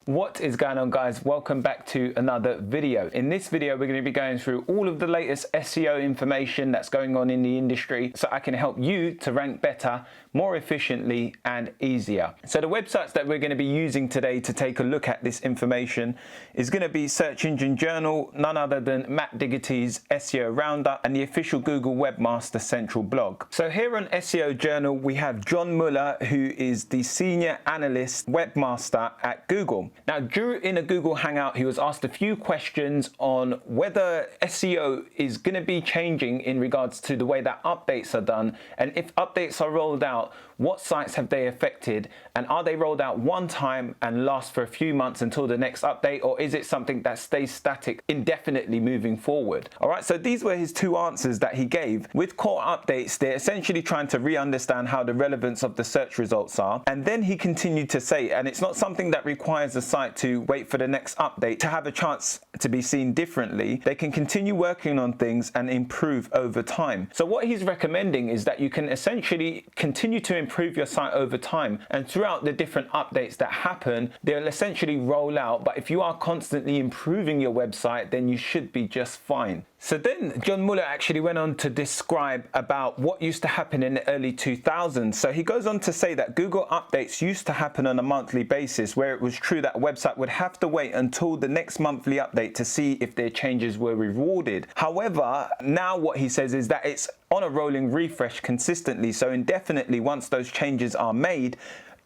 What is going on, guys? Welcome back to another video. In this video we're going to be going through all of the latest SEO information that's going on in the industry so I can help you to rank better, more efficiently and easier. So the websites that we're going to be using today to take a look at this information is going to be Search Engine Journal, none other than Matt Diggity's SEO Roundup, and the official Google Webmaster Central blog. So here on SEO Journal we have John Muller, who is the Senior Analyst Webmaster at Google. Now, in a Google Hangout, he was asked a few questions on whether SEO is going to be changing in regards to the way that updates are done, and if updates are rolled out, what sites have they affected, and are they rolled out one time and last for a few months until the next update, or is it something that stays static indefinitely moving forward? All right, so these were his two answers that he gave. With core updates, they're essentially trying to re-understand how the relevance of the search results are, and then he continued to say, and it's not something that requires a site to wait for the next update to have a chance to be seen differently. They can continue working on things and improve over time. So what he's recommending is that you can essentially continue to improve your site over time, and throughout the different updates that happen, they'll essentially roll out. But if you are constantly improving your website, then you should be just fine. So then John Muller actually went on to describe about what used to happen in the early 2000s. So he goes on to say that Google updates used to happen on a monthly basis, where it was true that a website would have to wait until the next monthly update to see if their changes were rewarded. However, now what he says is that it's on a rolling refresh consistently, so indefinitely. Once those changes are made,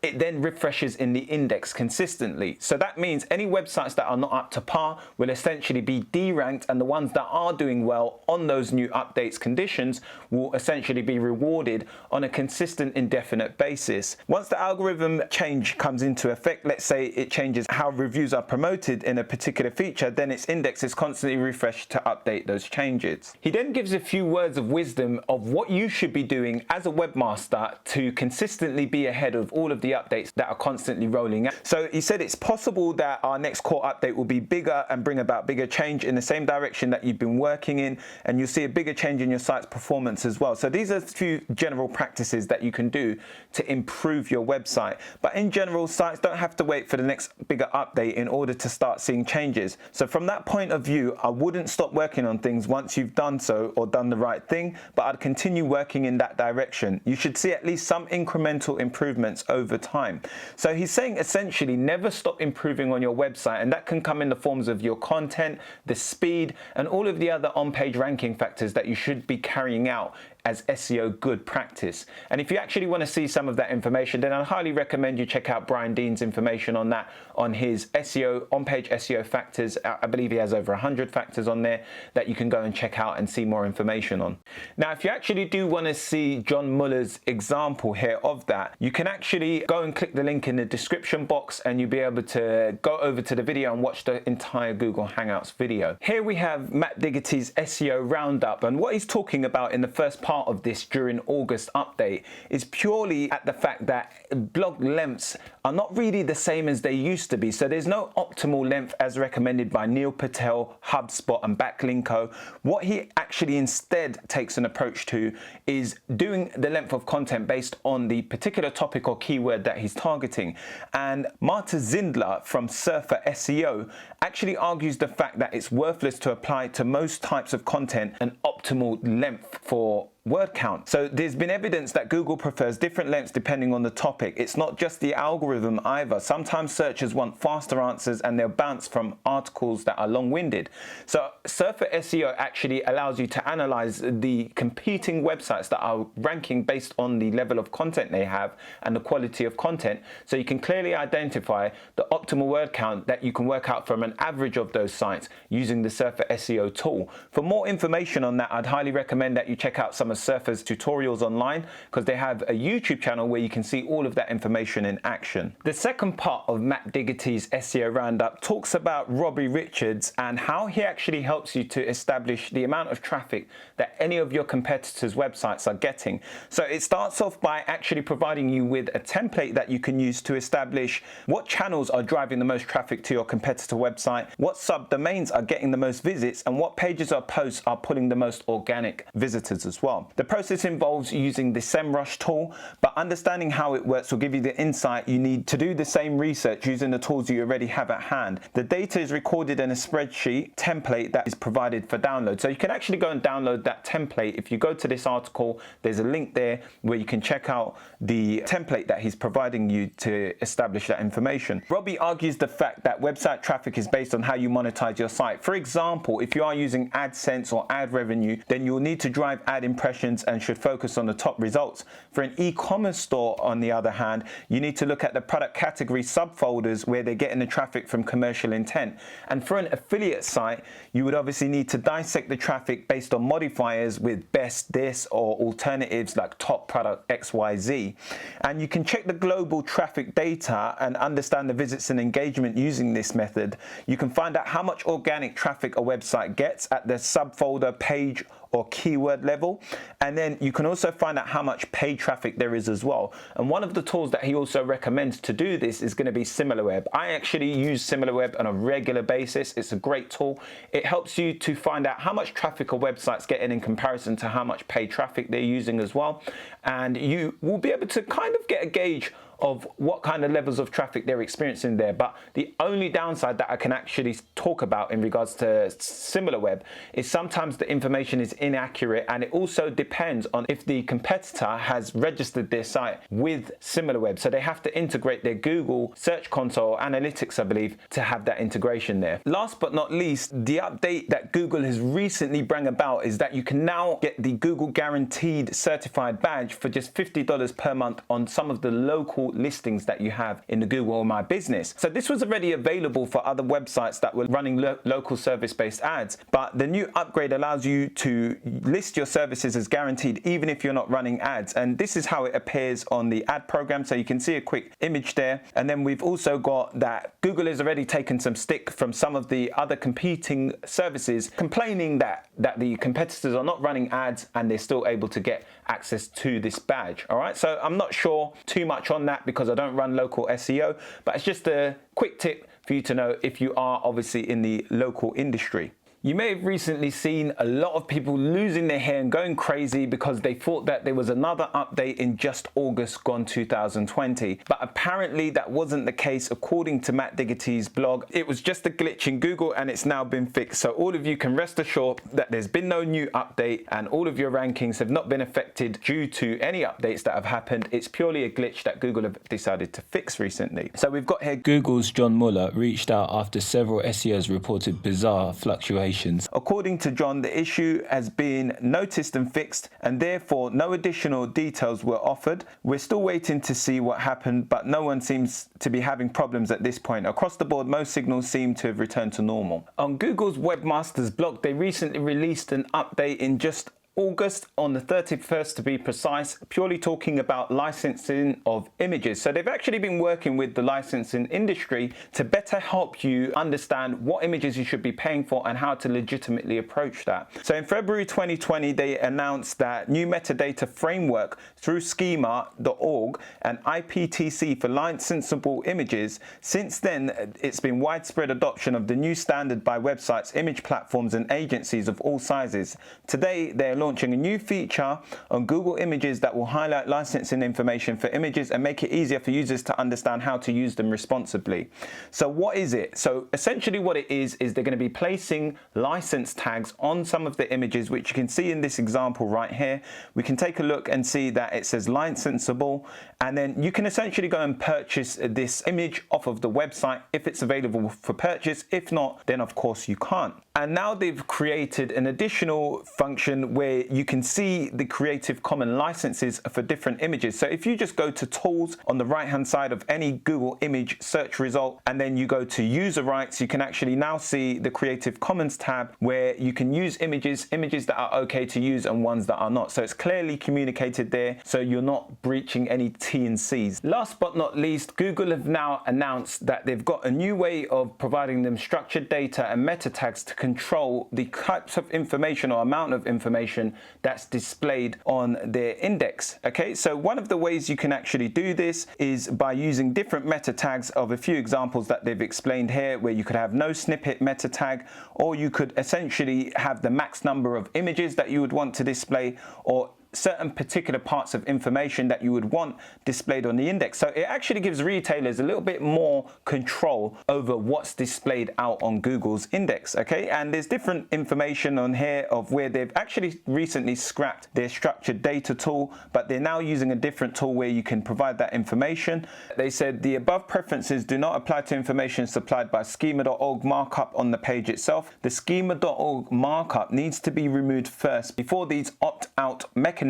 it then refreshes in the index consistently. So that means any websites that are not up to par will essentially be deranked, and the ones that are doing well on those new updates conditions will essentially be rewarded on a consistent, indefinite basis. Once the algorithm change comes into effect, let's say it changes how reviews are promoted in a particular feature, then its index is constantly refreshed to update those changes. He then gives a few words of wisdom of what you should be doing as a webmaster to consistently be ahead of all of the updates that are constantly rolling out. So he said it's possible that our next core update will be bigger and bring about bigger change in the same direction that you've been working in, and you'll see a bigger change in your site's performance as well. So these are a few general practices that you can do to improve your website. But in general, sites don't have to wait for the next bigger update in order to start seeing changes. So from that point of view, I wouldn't stop working on things once you've done so or done the right thing, but I'd continue working in that direction. You should see at least some incremental improvements over time. So he's saying essentially never stop improving on your website, and that can come in the forms of your content, the speed, and all of the other on-page ranking factors that you should be carrying out as SEO good practice. And if you actually want to see some of that information, then I highly recommend you check out Brian Dean's information on that on his SEO on-page SEO factors. I believe he has over 100 factors on there that you can go and check out and see more information on. Now, if you actually do want to see John Muller's example here of that, you can actually go and click the link in the description box, and you'll be able to go over to the video and watch the entire Google Hangouts video. Here we have Matt Diggity's SEO Roundup, and what he's talking about in the first part of this during August update is purely at the fact that blog lengths are not really the same as they used to be. So there's no optimal length as recommended by Neil Patel, HubSpot and Backlinko. What he actually instead takes an approach to is doing the length of content based on the particular topic or keyword that he's targeting. And Marta Zindler from Surfer SEO actually argues the fact that it's worthless to apply to most types of content an optimal length for word count. So there's been evidence that Google prefers different lengths depending on the topic. It's not just the algorithm either. Sometimes searchers want faster answers and they'll bounce from articles that are long-winded. So Surfer SEO actually allows you to analyze the competing websites that are ranking based on the level of content they have and the quality of content, so you can clearly identify the optimal word count that you can work out from an average of those sites using the Surfer SEO tool. For more information on that, I'd highly recommend that you check out some of Surfer's tutorials online, because they have a YouTube channel where you can see all of that information in action. The second part of Matt Diggity's SEO Roundup talks about Robbie Richards and how he actually helps you to establish the amount of traffic that any of your competitors' websites are getting. So it starts off by actually providing you with a template that you can use to establish what channels are driving the most traffic to your competitor website, what subdomains are getting the most visits, and what pages or posts are pulling the most organic visitors as well. well. The process involves using the SEMrush tool, but understanding how it works will give you the insight you need to do the same research using the tools you already have at hand. The data is recorded in a spreadsheet template that is provided for download. So you can actually go and download that template. If you go to this article, there's a link there where you can check out the template that he's providing you to establish that information. Robbie argues the fact that website traffic is based on how you monetize your site. For example, if you are using AdSense or ad revenue, then you'll need to drive ad impressions and should focus on the top results. For an e-commerce store, on the other hand, you need to look at the product category subfolders where they're getting the traffic from commercial intent. And for an affiliate site, you would obviously need to dissect the traffic based on modifiers with best this or alternatives like top product XYZ. And you can check the global traffic data and understand the visits and engagement using this method. You can find out how much organic traffic a website gets at the subfolder, page, or keyword level, and then you can also find out how much paid traffic there is as well. And one of the tools that he also recommends to do this is going to be SimilarWeb. I actually use SimilarWeb on a regular basis. It's a great tool. It helps you to find out how much traffic a website's getting in comparison to how much paid traffic they're using as well, and you will be able to kind of get a gauge of what kind of levels of traffic they're experiencing there. But the only downside that I can actually talk about in regards to SimilarWeb is sometimes the information is inaccurate, and it also depends on if the competitor has registered their site with SimilarWeb. So they have to integrate their Google Search Console Analytics, I believe, to have that integration there. Last but not least, the update that Google has recently brought about is that you can now get the Google Guaranteed Certified Badge for just $50 per month on some of the local listings that you have in the Google My Business. So this was already available for other websites that were running local service-based ads, but the new upgrade allows you to list your services as guaranteed even if you're not running ads. And this is how it appears on the ad program. So you can see a quick image there. And then we've also got that Google has already taken some stick from some of the other competing services complaining that the competitors are not running ads and they're still able to get access to this badge. All right, so I'm not sure too much on that because I don't run local SEO, but it's just a quick tip for you to know if you are obviously in the local industry. You may have recently seen a lot of people losing their hair and going crazy because they thought that there was another update in just August gone 2020. But apparently that wasn't the case according to Matt Diggity's blog. It was just a glitch in Google and it's now been fixed. So all of you can rest assured that there's been no new update and all of your rankings have not been affected due to any updates that have happened. It's purely a glitch that Google have decided to fix recently. So we've got here Google's John Mueller reached out after several SEOs reported bizarre fluctuations. According to John, the issue has been noticed and fixed, and therefore no additional details were offered. We're still waiting to see what happened, but no one seems to be having problems at this point. Across the board, most signals seem to have returned to normal. On Google's Webmasters blog, they recently released an update in just August, on the 31st to be precise, purely talking about licensing of images. So they've actually been working with the licensing industry to better help you understand what images you should be paying for and how to legitimately approach that. So in February 2020, they announced that new metadata framework through schema.org and IPTC for licensable images. Since then, it's been widespread adoption of the new standard by websites, image platforms, and agencies of all sizes. Today, they're launching a new feature on Google Images that will highlight licensing information for images and make it easier for users to understand how to use them responsibly. So what is it? So essentially what it is they're going to be placing license tags on some of the images, which you can see in this example right here. We can take a look and see that it says licensable, and then you can essentially go and purchase this image off of the website if it's available for purchase. If not, then of course you can't. And now they've created an additional function where you can see the Creative Commons licenses for different images. So if you just go to Tools on the right hand side of any Google image search result, and then you go to User Rights, you can actually now see the Creative Commons tab where you can use images that are okay to use and ones that are not. So it's clearly communicated there, so you're not breaching any T&Cs. Last but not least, Google have now announced that they've got a new way of providing them structured data and meta tags to control the types of information or amount of information information that's displayed on their index. Okay, so one of the ways you can actually do this is by using different meta tags of a few examples that they've explained here, where you could have no snippet meta tag, or you could essentially have the max number of images that you would want to display, or certain particular parts of information that you would want displayed on the index. So it actually gives retailers a little bit more control over what's displayed out on Google's index. Okay, and there's different information on here of where they've actually recently scrapped their structured data tool, but they're now using a different tool where you can provide that information. They said the above preferences do not apply to information supplied by schema.org markup on the page itself. The schema.org markup needs to be removed first before these opt-out mechanisms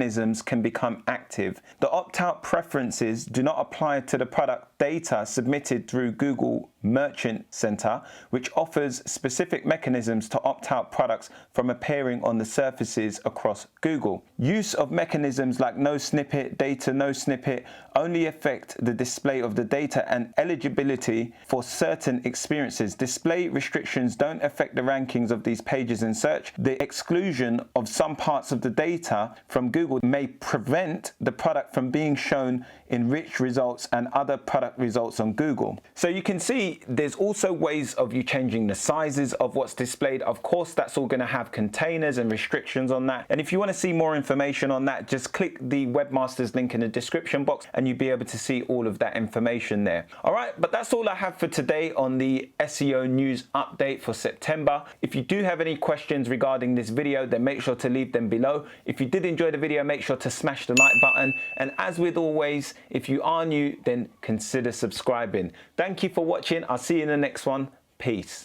can become active. The opt-out preferences do not apply to the product data submitted through Google Merchant Center, which offers specific mechanisms to opt out products from appearing on the surfaces across Google. Use of mechanisms like no snippet, data no snippet only affect the display of the data and eligibility for certain experiences. Display restrictions don't affect the rankings of these pages in search. The exclusion of some parts of the data from Google may prevent the product from being shown in rich results and other product results on Google. So you can see there's also ways of you changing the sizes of what's displayed. Of course, that's all going to have containers and restrictions on that. And if you want to see more information on that, just click the Webmasters link in the description box and you'll be able to see all of that information there. All right, but that's all I have for today on the SEO news update for September. If you do have any questions regarding this video, then make sure to leave them below. If you did enjoy the video, make sure to smash the like button. And as with always, if you are new, then consider subscribing. Thank you for watching. I'll see you in the next one. Peace.